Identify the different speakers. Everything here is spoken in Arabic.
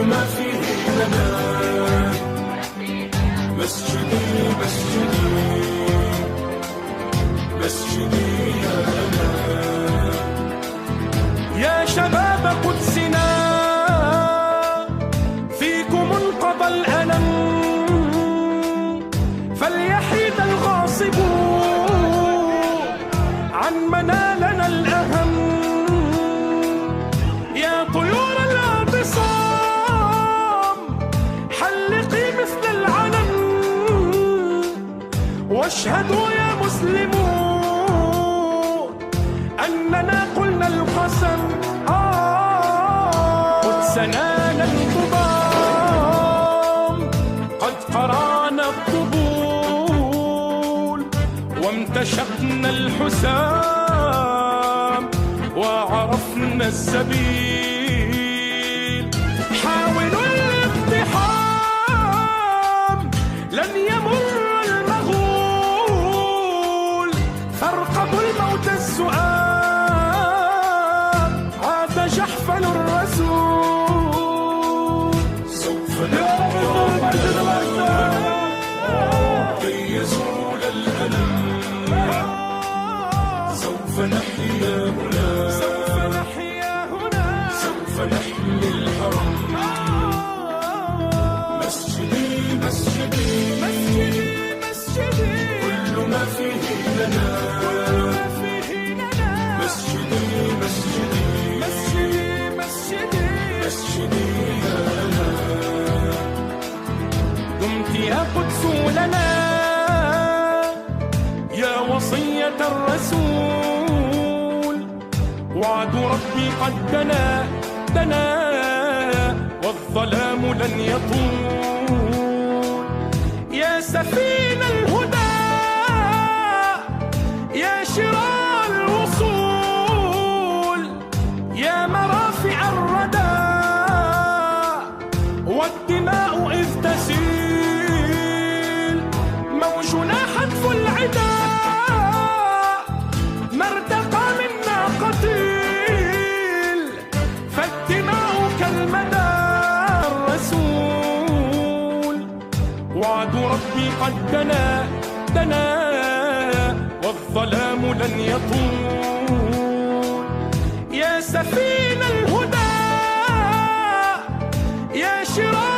Speaker 1: ما فيه لنا مسجدي مسجدي مسجدي يا أنا. يا شباب قدسنا فيكم انقضى الألم، فليحيد الغاصب عن منالنا الأهم. يا طيور الاعتصام حلقي مثل العلم، واشهدوا يا مسلمون أننا قلنا القسم. قدسنا لن تضام، قد قرعنا الطبول وامتشقنا الحسام وعرفنا السبيل. حاولوا الاقتحام لن يمر المغول، فارقبوا الموت السؤال عاد جحفل الرسول. سوف نحيا كي يزول الألم، سوف نحيا هنا، سوف نحيي الحرم. مسجدي مسجدي مسجدي مسجدي كل ما فيه لنا مسجدي مسجدي مسجدي مسجدي مسجدي يا أنا. دمت يا قدس لنا يا وصية الرسول، وعد ربي قد دنا دنا والظلام لن يطول. يا سفين الهدى يا شراء الوصول، يا مرافع الردى والدماء إذ تسيل. موجنا حتف العدا ما ارتقى منا قتيل، فالدماء كالمدى. الرسول وعد ربي قد دنا دنا والظلام لن يطول. يا سفين الهدى يا شراء